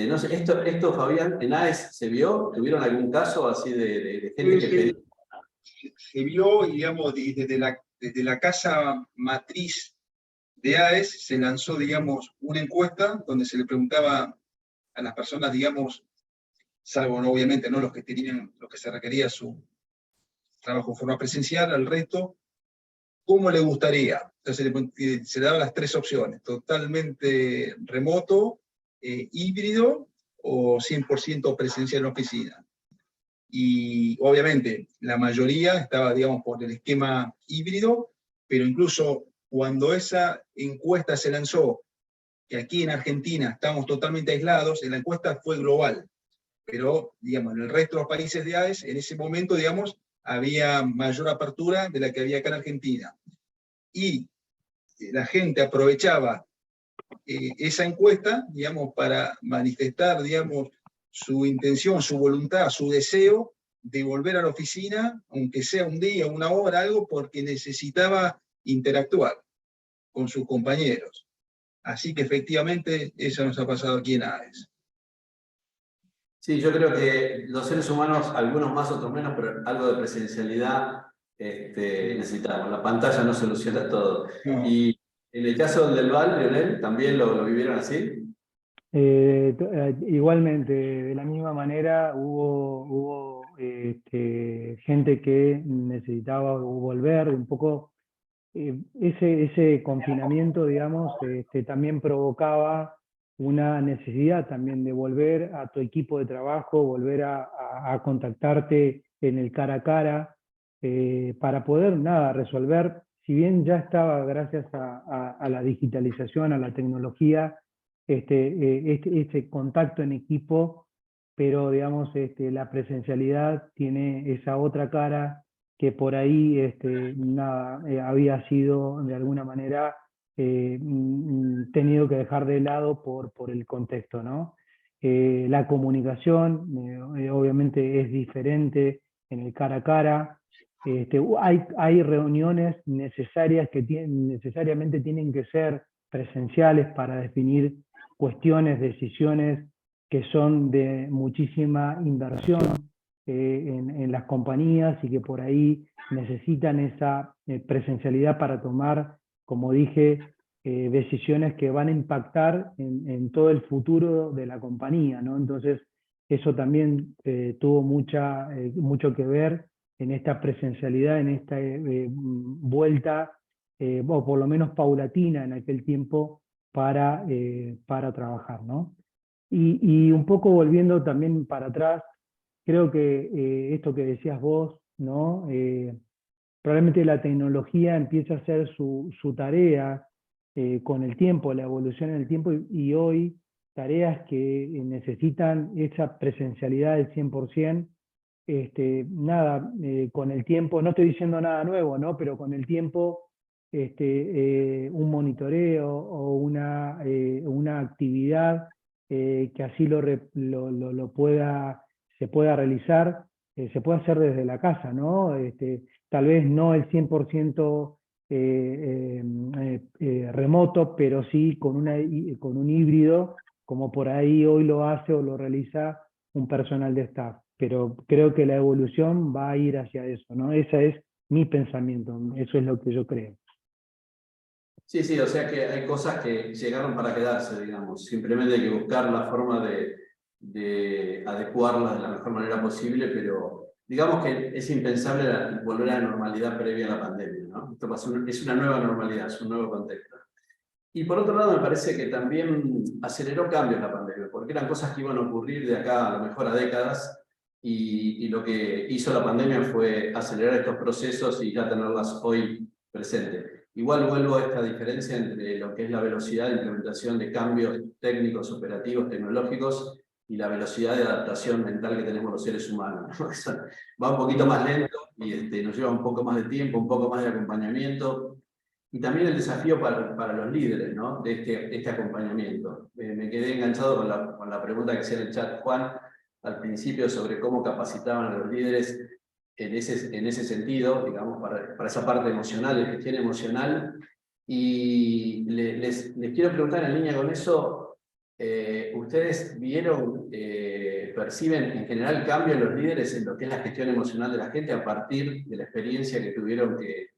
No sé, esto, Fabián, en AES se vio, ¿tuvieron algún caso así de gente que pedía? Se vio, digamos, desde la casa matriz de AES se lanzó, digamos, una encuesta donde se le preguntaba a las personas, digamos, salvo obviamente no los que tenían, lo que se requería su trabajo de forma presencial, al resto, ¿cómo le gustaría? Entonces se le daban las tres opciones: totalmente remoto, híbrido o 100% presencial en la oficina. Y obviamente la mayoría estaba, digamos, por el esquema híbrido, pero incluso cuando esa encuesta se lanzó, que aquí en Argentina estamos totalmente aislados, la encuesta fue global, pero, digamos, en el resto de los países de AES, en ese momento, digamos, había mayor apertura de la que había acá en Argentina. Y la gente aprovechaba esa encuesta, digamos, para manifestar, digamos, su intención, su voluntad, su deseo de volver a la oficina, aunque sea un día, una hora, algo, porque necesitaba interactuar con sus compañeros. Así que efectivamente eso nos ha pasado aquí en AES. Sí, yo creo que los seres humanos, algunos más, otros menos, pero algo de presencialidad necesitamos. La pantalla no soluciona todo. No. Y en el caso del Val, Leonel, ¿también lo vivieron así? Igualmente, de la misma manera, hubo gente que necesitaba volver un poco. Ese confinamiento, digamos, también provocaba una necesidad también de volver a tu equipo de trabajo, volver a contactarte en el cara a cara, para poder, nada, resolver, si bien ya estaba gracias a la digitalización, a la tecnología, este contacto en equipo, pero digamos, la presencialidad tiene esa otra cara que por ahí nada, había sido de alguna manera tenido que dejar de lado por el contexto, ¿no? La comunicación obviamente es diferente en el cara a cara. Hay reuniones necesarias que necesariamente tienen que ser presenciales para definir cuestiones, decisiones que son de muchísima inversión en las compañías y que por ahí necesitan esa presencialidad para tomar, como dije, decisiones que van a impactar en todo el futuro de la compañía, ¿no? Entonces, eso también tuvo mucho que ver en esta presencialidad, en esta vuelta, o por lo menos paulatina en aquel tiempo para trabajar, ¿no? Y un poco volviendo también para atrás, creo que esto que decías vos, ¿no? Probablemente la tecnología empieza a hacer su tarea con el tiempo, la evolución en el tiempo, y hoy tareas que necesitan esa presencialidad del 100%, nada, con el tiempo, no estoy diciendo nada nuevo, ¿no? Pero con el tiempo, un monitoreo o una actividad que así se pueda realizar, se puede hacer desde la casa, ¿no? Tal vez no el 100% remoto, pero sí con un híbrido, como por ahí hoy lo hace o lo realiza un personal de staff. Pero creo que la evolución va a ir hacia eso, ¿no? Ese es mi pensamiento, eso es lo que yo creo. Sí, sí, o sea que hay cosas que llegaron para quedarse, digamos. Simplemente hay que buscar la forma de adecuarlas de la mejor manera posible, pero digamos que es impensable volver a la normalidad previa a la pandemia, ¿no? Esto es una nueva normalidad, es un nuevo contexto. Y por otro lado, me parece que también aceleró cambios la pandemia, porque eran cosas que iban a ocurrir de acá a lo mejor a décadas, y lo que hizo la pandemia fue acelerar estos procesos y ya tenerlas hoy presentes. Igual vuelvo a esta diferencia entre lo que es la velocidad de implementación de cambios técnicos, operativos, tecnológicos, y la velocidad de adaptación mental que tenemos los seres humanos, ¿no? Va un poquito más lento y nos lleva un poco más de tiempo, un poco más de acompañamiento. Y también el desafío para los líderes, ¿no? De este acompañamiento. Me quedé enganchado con la pregunta que hacía en el chat Juan al principio sobre cómo capacitaban a los líderes en ese sentido, digamos, para esa parte emocional, de gestión emocional. Y les quiero preguntar en línea con eso, ¿ustedes vieron, perciben en general cambio en los líderes en lo que es la gestión emocional de la gente a partir de la experiencia que tuvieron que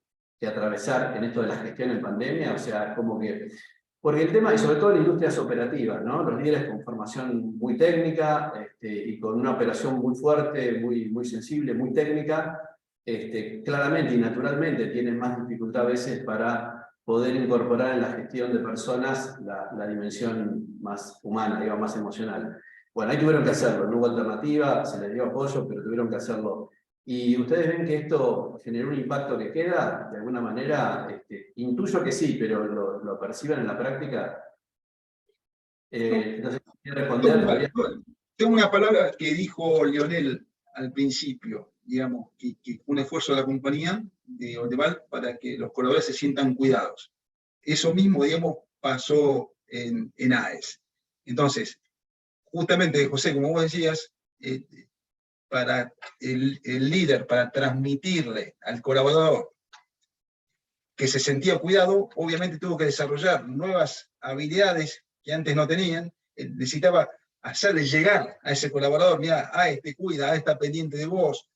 atravesar en esto de la gestión en pandemia? O sea, como que... Porque el tema, y sobre todo en industrias operativas, ¿no? Los líderes con formación muy técnica y con una operación muy fuerte, muy sensible, muy técnica, claramente y naturalmente tienen más dificultad a veces para poder incorporar en la gestión de personas la dimensión más humana, digamos, más emocional. Bueno, ahí tuvieron que hacerlo, no hubo alternativa, se les dio apoyo, pero tuvieron que hacerlo. ¿Y ustedes ven que esto generó un impacto que queda? De alguna manera, intuyo que sí, pero ¿lo perciben en la práctica? No sé si quiere responder, Fabián. Tengo una palabra que dijo Lionel al principio, digamos, que un esfuerzo de la compañía de Oldeval para que los colaboradores se sientan cuidados. Eso mismo, digamos, pasó en AES. Entonces, justamente, José, como vos decías, para el líder, para transmitirle al colaborador que se sentía cuidado, obviamente tuvo que desarrollar nuevas habilidades que antes no tenían. Necesitaba hacerle llegar a ese colaborador, mira, te cuida, está pendiente de vos,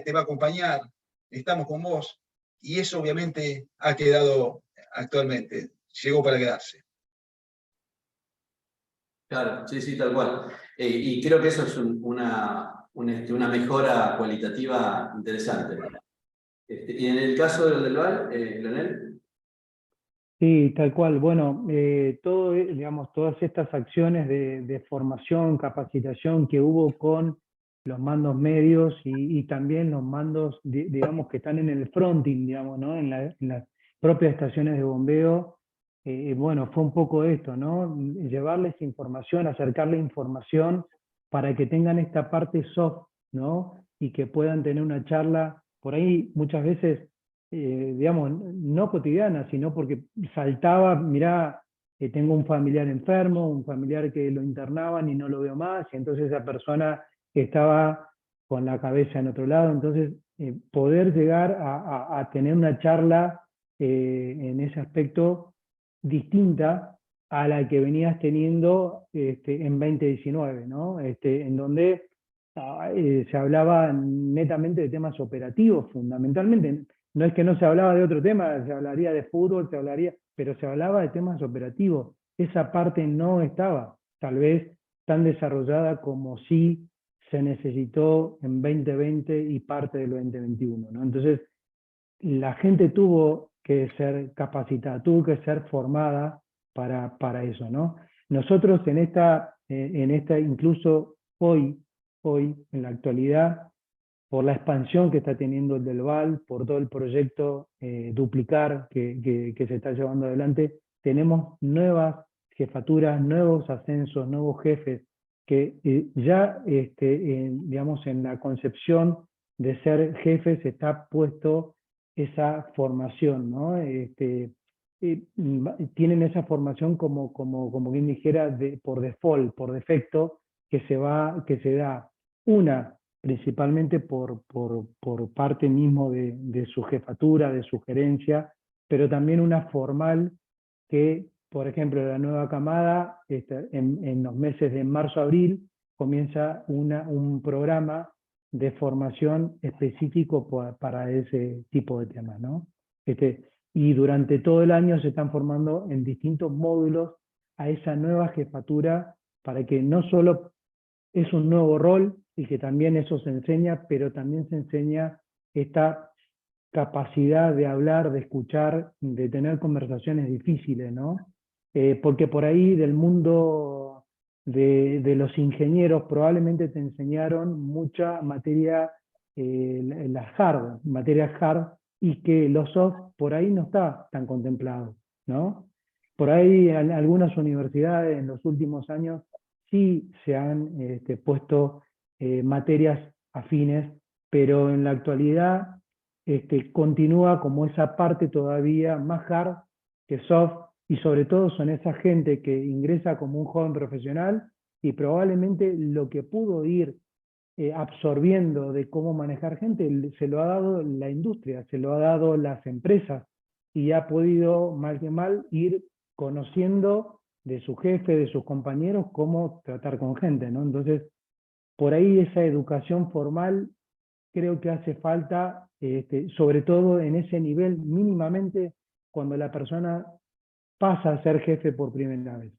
te va a acompañar, estamos con vos. Y eso obviamente ha quedado actualmente, llegó para quedarse. Claro, sí, sí, tal cual. Y creo que eso es una mejora cualitativa interesante. Y en el caso del VAL, Leonel. Sí, tal cual. Bueno, digamos, todas estas acciones de formación, capacitación que hubo con los mandos medios y también los mandos, digamos, que están en el fronting, digamos, ¿no? En las propias estaciones de bombeo, bueno, fue un poco esto, ¿no? Llevarles información, acercarle información para que tengan esta parte soft, ¿no? Y que puedan tener una charla, por ahí muchas veces digamos, no cotidiana, sino porque saltaba, mirá, tengo un familiar enfermo, un familiar que lo internaban y no lo veo más, y entonces esa persona estaba con la cabeza en otro lado. Entonces, poder llegar a tener una charla en ese aspecto distinta a la que venías teniendo en 2019, ¿no? En donde se hablaba netamente de temas operativos, fundamentalmente. No es que no se hablaba de otro tema, se hablaría de fútbol, pero se hablaba de temas operativos. Esa parte no estaba, tal vez, tan desarrollada como sí se necesitó en 2020 y parte del 2021, ¿no? Entonces, la gente tuvo que ser capacitada, tuvo que ser formada para eso, ¿no? Nosotros en esta incluso hoy, en la actualidad, por la expansión que está teniendo el del VAL, por todo el proyecto Duplicar que se está llevando adelante, tenemos nuevas jefaturas, nuevos ascensos, nuevos jefes, que ya, digamos, en la concepción de ser jefes está puesto esa formación, ¿no? Tienen esa formación como quien dijera, por default, por defecto, que se da una principalmente por parte mismo de su jefatura, de su gerencia, pero también una formal que, por ejemplo, la nueva camada, en los meses de marzo-abril, comienza un programa de formación específico para ese tipo de temas, ¿no? Y durante todo el año se están formando en distintos módulos a esa nueva jefatura para que no solo es un nuevo rol y que también eso se enseña, pero también se enseña esta capacidad de hablar, de escuchar, de tener conversaciones difíciles, ¿no? Porque por ahí del mundo de los ingenieros probablemente te enseñaron mucha materia, materias hard, y que los soft por ahí no está tan contemplado, ¿no? Por ahí algunas universidades en los últimos años sí se han puesto materias afines, pero en la actualidad continúa como esa parte todavía más hard que soft, y sobre todo son esa gente que ingresa como un joven profesional y probablemente lo que pudo ir absorbiendo de cómo manejar gente se lo ha dado la industria, se lo ha dado las empresas, y ha podido mal que mal ir conociendo de su jefe, de sus compañeros, cómo tratar con gente, ¿no? Entonces, por ahí esa educación formal creo que hace falta, sobre todo en ese nivel mínimamente, cuando la persona pasa a ser jefe por primera vez.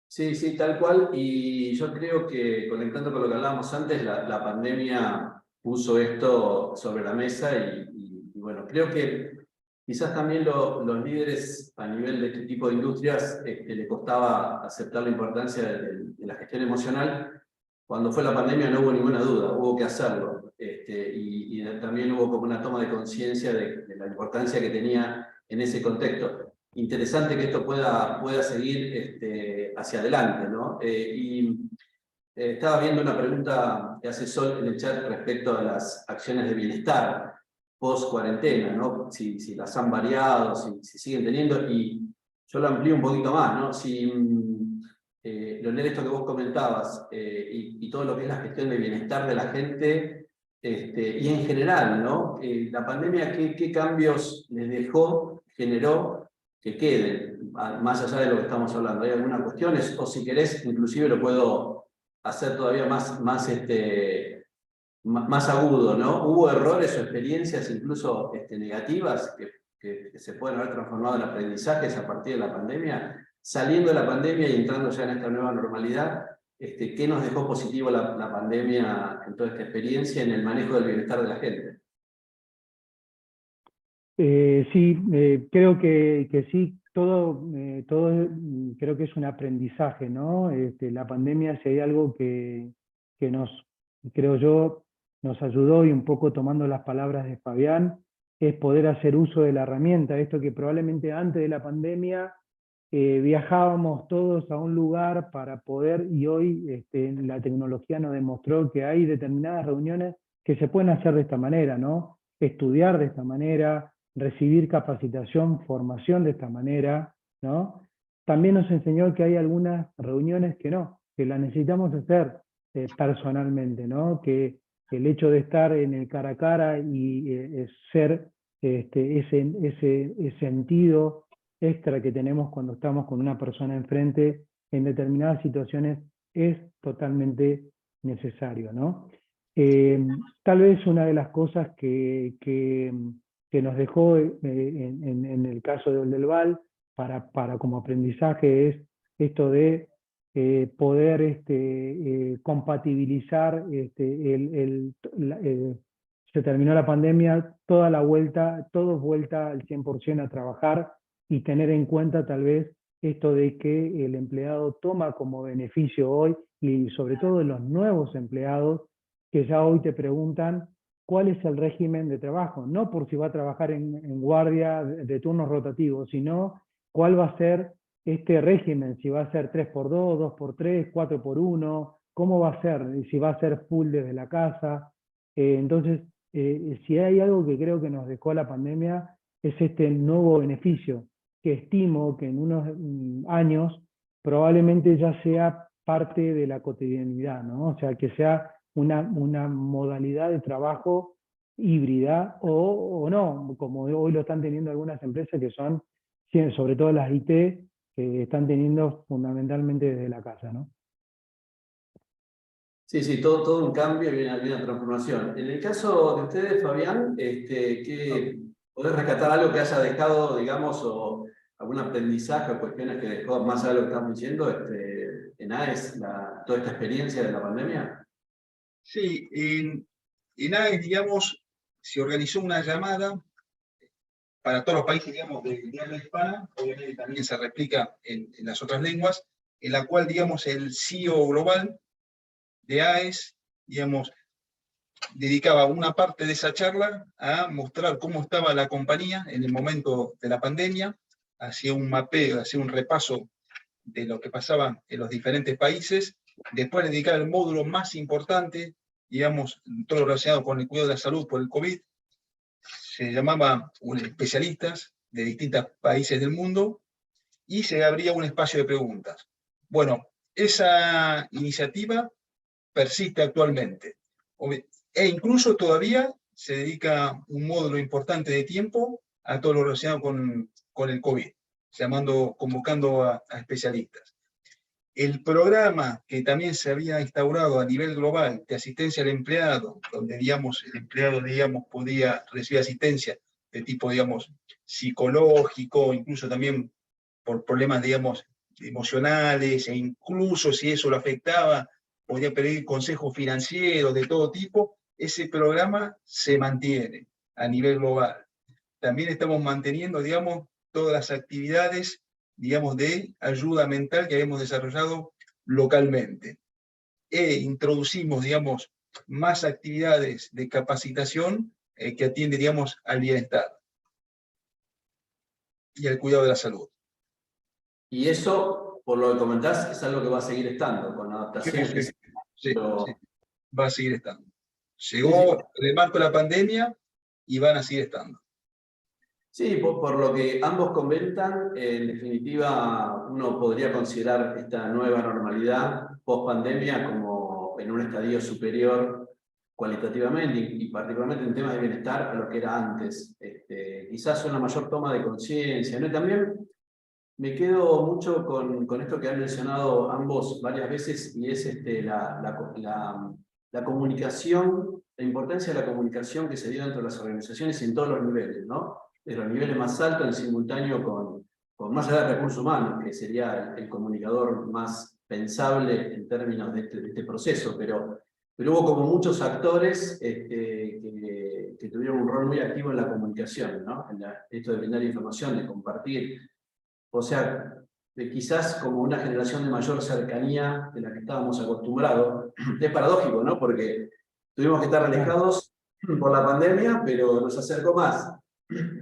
Sí, sí, tal cual. Y yo creo que, conectando con lo que hablábamos antes, la pandemia puso esto sobre la mesa y bueno, creo que quizás también los líderes a nivel de este tipo de industrias le costaba aceptar la importancia de la gestión emocional. Cuando fue la pandemia no hubo ninguna duda, hubo que hacerlo. Y también hubo como una toma de conciencia de la importancia que tenía en ese contexto. Interesante que esto pueda seguir hacia adelante, ¿no? Estaba viendo una pregunta que hace Sol en el chat respecto a las acciones de bienestar post-cuarentena, ¿no? Si las han variado, si siguen teniendo, y yo lo amplío un poquito más, ¿no? Leonel, esto que vos comentabas, y todo lo que es la gestión de bienestar de la gente, y en general, ¿no? La pandemia, ¿qué cambios les dejó, generó que queden, más allá de lo que estamos hablando? ¿Hay algunas cuestiones? O si querés, inclusive lo puedo hacer todavía más agudo, ¿no? ¿Hubo errores o experiencias incluso negativas que se pueden haber transformado en aprendizajes a partir de la pandemia? Saliendo de la pandemia y entrando ya en esta nueva normalidad, ¿qué nos dejó positivo la pandemia en toda esta experiencia en el manejo del bienestar de la gente? Sí, creo que sí, todo creo que es un aprendizaje, ¿no? La pandemia, si hay algo que nos, creo yo, nos ayudó, y un poco tomando las palabras de Fabián, es poder hacer uso de la herramienta. Esto que probablemente antes de la pandemia viajábamos todos a un lugar para poder, y hoy la tecnología nos demostró que hay determinadas reuniones que se pueden hacer de esta manera, ¿no? Estudiar de esta manera, recibir capacitación, formación de esta manera, ¿no? También nos enseñó que hay algunas reuniones que no, que las necesitamos hacer personalmente, ¿no? Que el hecho de estar en el cara a cara y ser ese sentido extra que tenemos cuando estamos con una persona enfrente en determinadas situaciones es totalmente necesario, ¿no? Tal vez una de las cosas que nos dejó en el caso de Oldelval para como aprendizaje es esto de poder compatibilizar, se terminó la pandemia, todos vuelta al 100% a trabajar, y tener en cuenta tal vez esto de que el empleado toma como beneficio hoy, y sobre todo los nuevos empleados, que ya hoy te preguntan cuál es el régimen de trabajo, no por si va a trabajar en guardia de turnos rotativos, sino cuál va a ser este régimen, si va a ser 3x2, 2x3, 4x1, cómo va a ser, si va a ser full desde la casa. Entonces, si hay algo que creo que nos dejó la pandemia, es este nuevo beneficio, que estimo que en unos años probablemente ya sea parte de la cotidianidad, ¿no? O sea, que sea una modalidad de trabajo híbrida o no, como hoy lo están teniendo algunas empresas que son, sobre todo las IT, que están teniendo fundamentalmente desde la casa, ¿no? Sí, sí, todo un cambio y una transformación. En el caso de ustedes, Fabián, ¿podés rescatar algo que haya dejado, digamos, o algún aprendizaje o cuestiones que dejó, más allá de lo que estamos diciendo, en AES, toda esta experiencia de la pandemia? Sí, en AES, digamos, se organizó una llamada para todos los países, digamos, de habla hispana, obviamente también se replica en las otras lenguas, en la cual, digamos, el CEO global de AES, digamos, dedicaba una parte de esa charla a mostrar cómo estaba la compañía en el momento de la pandemia, hacía un mapeo, hacía un repaso de lo que pasaba en los diferentes países, después dedicaba el módulo más importante, digamos, todo lo relacionado con el cuidado de la salud por el COVID, se llamaba especialistas de distintos países del mundo, y se abría un espacio de preguntas. Bueno, esa iniciativa persiste actualmente, e incluso todavía se dedica un módulo importante de tiempo a todo lo relacionado con el COVID, convocando a especialistas. El programa que también se había instaurado a nivel global de asistencia al empleado, donde digamos, el empleado digamos, podía recibir asistencia de tipo digamos, psicológico, incluso también por problemas digamos, emocionales, e incluso si eso lo afectaba, podía pedir consejos financieros de todo tipo. Ese programa se mantiene a nivel global. También estamos manteniendo, digamos, todas las actividades, digamos, de ayuda mental que hemos desarrollado localmente. Introducimos, digamos, más actividades de capacitación que atienden, digamos, al bienestar y al cuidado de la salud. Y eso, por lo que comentás, es algo que va a seguir estando, con adaptación. Sí, va a seguir estando. Sí. Llegó el marco de la pandemia y van a seguir estando. Sí, por lo que ambos comentan, en definitiva, uno podría considerar esta nueva normalidad post-pandemia como en un estadio superior cualitativamente y particularmente en temas de bienestar a lo que era antes. Quizás una mayor toma de conciencia, ¿no? Y también me quedo mucho con esto que han mencionado ambos varias veces, y es la comunicación, la importancia de la comunicación que se dio dentro de las organizaciones en todos los niveles, ¿no? De los niveles más altos en simultáneo con más allá de recursos humanos, que sería el comunicador más pensable en términos de este proceso, pero hubo como muchos actores que tuvieron un rol muy activo en la comunicación, ¿no? Esto de brindar información, de compartir. O sea, quizás como una generación de mayor cercanía de la que estábamos acostumbrados. Es paradójico, ¿no? Porque tuvimos que estar alejados por la pandemia, pero nos acercó más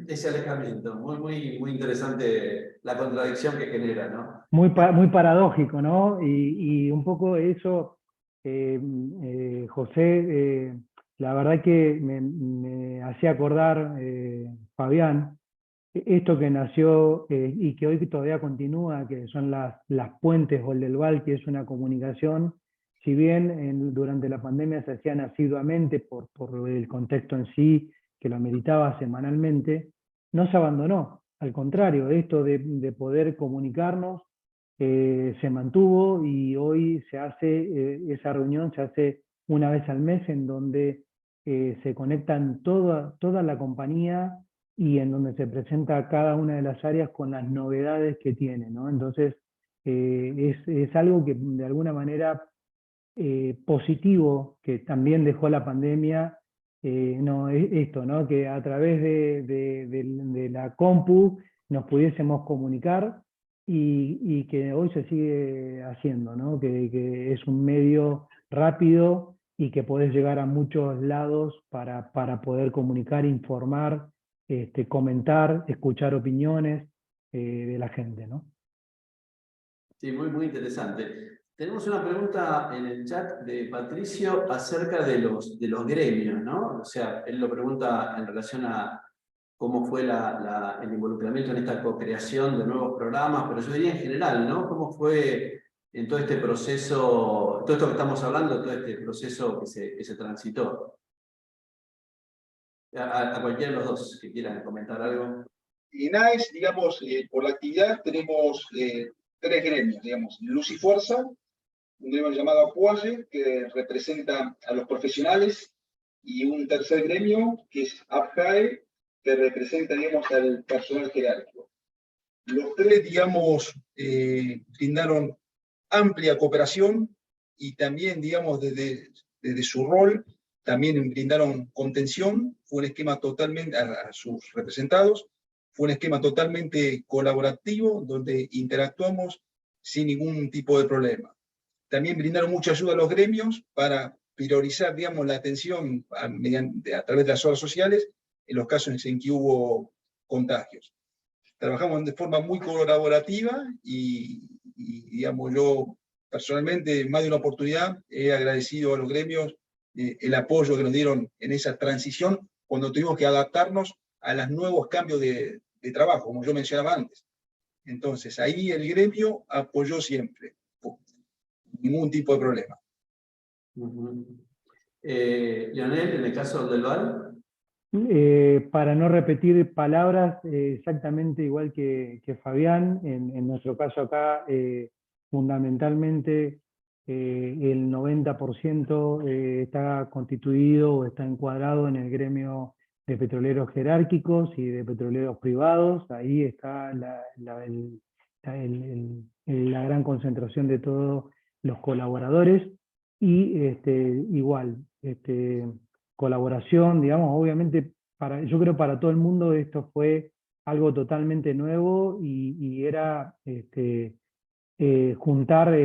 ese alejamiento. Muy interesante la contradicción que genera, ¿no? Muy paradójico, ¿no? Y un poco eso, José, la verdad que me hacía acordar, Fabián, esto que nació y que hoy todavía continúa, que son las puentes o el del Val, que es una comunicación, si bien durante la pandemia se hacían asiduamente por el contexto en sí, que lo ameritaba semanalmente, no se abandonó. Al contrario, esto de poder comunicarnos se mantuvo, y hoy se hace, esa reunión se hace una vez al mes, en donde se conectan toda la compañía y en donde se presenta cada una de las áreas con las novedades que tiene, ¿no? Entonces, es algo que de alguna manera positivo que también dejó la pandemia, no, esto, ¿no? Que a través de la compu nos pudiésemos comunicar, y que hoy se sigue haciendo, ¿no? Que es un medio rápido y que podés llegar a muchos lados para poder comunicar, informar, comentar, escuchar opiniones de la gente, ¿no? Sí, muy interesante. Tenemos una pregunta en el chat de Patricio acerca de los gremios, ¿no? O sea, él lo pregunta en relación a cómo fue el involucramiento en esta co-creación de nuevos programas, pero yo diría en general, ¿no? ¿Cómo fue en todo este proceso, todo esto que estamos hablando, todo este proceso que se transitó? A cualquiera de los dos que quieran comentar algo. En AES, digamos, por la actividad tenemos 3 gremios, digamos, Luz y Fuerza, un gremio llamado Apoye, que representa a los profesionales, y un tercer gremio, que es APJAE, que representa, digamos, al personal jerárquico. Los 3, digamos, brindaron amplia cooperación, y también, digamos, desde su rol, también brindaron contención. Fue un esquema totalmente, a sus representados, fue un esquema totalmente colaborativo, donde interactuamos sin ningún tipo de problema. También brindaron mucha ayuda a los gremios para priorizar, digamos, la atención a través de las obras sociales en los casos en que hubo contagios. Trabajamos de forma muy colaborativa y digamos, yo personalmente, en más de una oportunidad, he agradecido a los gremios el apoyo que nos dieron en esa transición cuando tuvimos que adaptarnos a los nuevos cambios de trabajo, como yo mencionaba antes. Entonces, ahí el gremio apoyó siempre, ningún tipo de problema. Leonel, en el caso del Val. Para no repetir palabras, exactamente igual que Fabián, en nuestro caso acá, fundamentalmente el 90% está constituido o está encuadrado en el gremio de petroleros jerárquicos y de petroleros privados. Ahí está la gran concentración de todos los colaboradores y igual, colaboración, digamos, obviamente, yo creo para todo el mundo esto fue algo totalmente nuevo y era juntar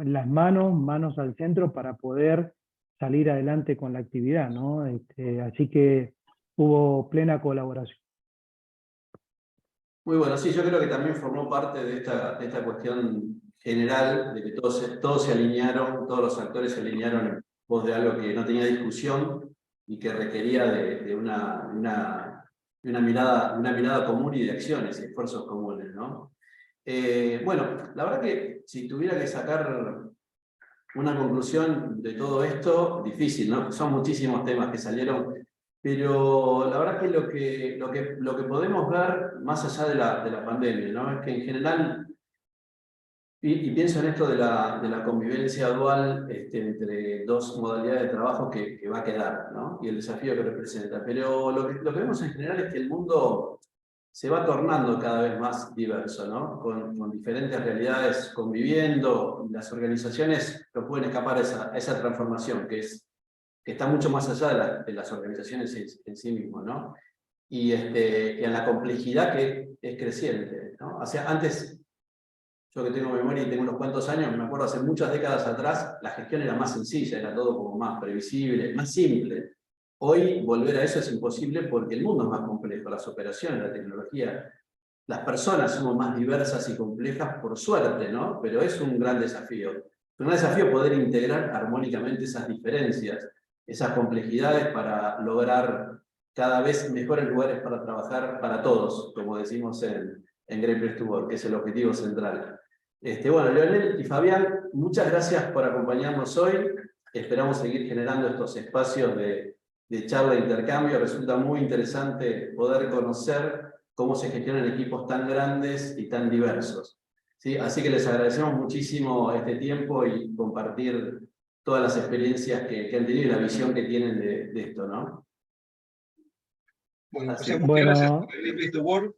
las manos al centro para poder salir adelante con la actividad, ¿no? Así que hubo plena colaboración. Muy bueno, sí, yo creo que también formó parte de esta cuestión general, de que todos se alinearon, todos los actores se alinearon en pos de algo que no tenía discusión y que requería de una mirada común y de acciones y esfuerzos comunes, ¿no? Bueno, la verdad que si tuviera que sacar una conclusión de todo esto, difícil, ¿no? Son muchísimos temas que salieron, pero la verdad que lo que podemos ver más allá de la pandemia, ¿no? Es que en general, y pienso en esto de la convivencia dual entre dos modalidades de trabajo que va a quedar, ¿no? Y el desafío que representa. Pero lo que vemos en general es que el mundo se va tornando cada vez más diverso, ¿no? Con diferentes realidades conviviendo. Las organizaciones no pueden escapar a esa transformación que está mucho más allá de las organizaciones en sí mismas, ¿no? Y a la complejidad que es creciente, ¿no? O sea, antes, yo que tengo memoria y tengo unos cuantos años, me acuerdo hace muchas décadas atrás, la gestión era más sencilla, era todo como más previsible, más simple. Hoy volver a eso es imposible porque el mundo es más complejo, las operaciones, la tecnología, las personas somos más diversas y complejas por suerte, ¿no? Pero es un gran desafío. Es un gran desafío poder integrar armónicamente esas diferencias, esas complejidades para lograr cada vez mejores lugares para trabajar para todos, como decimos en Great Place to Work, que es el objetivo central. Bueno, Leonel y Fabián, muchas gracias por acompañarnos hoy. Esperamos seguir generando estos espacios de charla e intercambio. Resulta muy interesante poder conocer cómo se gestionan equipos tan grandes y tan diversos, ¿sí? Así que les agradecemos muchísimo este tiempo y compartir todas las experiencias que han tenido y la visión que tienen de esto, ¿no? Bueno, José, muchas gracias por Great Place to Work.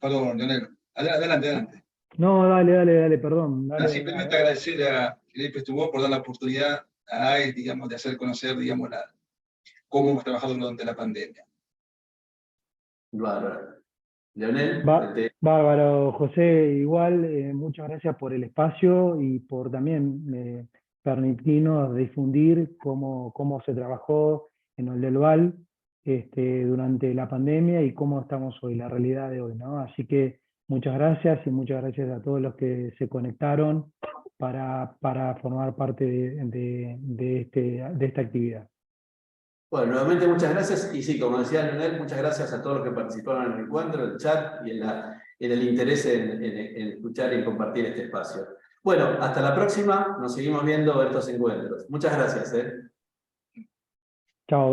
Perdón, Leonel. Adelante. No, dale, perdón. Simplemente agradecer a Great Place to Work por dar la oportunidad a AES, digamos, de hacer conocer, digamos, cómo hemos trabajado durante la pandemia. Bárbaro. Leonel. Bárbaro, José, igual, muchas gracias por el espacio y por también permitirnos difundir cómo se trabajó en Oldelval durante la pandemia y cómo estamos hoy, la realidad de hoy, ¿no? Así que muchas gracias y muchas gracias a todos los que se conectaron para formar parte de esta actividad. Bueno, nuevamente muchas gracias, y sí, como decía Leonel, muchas gracias a todos los que participaron en el encuentro, en el chat y en el interés en escuchar y compartir este espacio. Bueno, hasta la próxima, nos seguimos viendo en estos encuentros. Muchas gracias. Chao.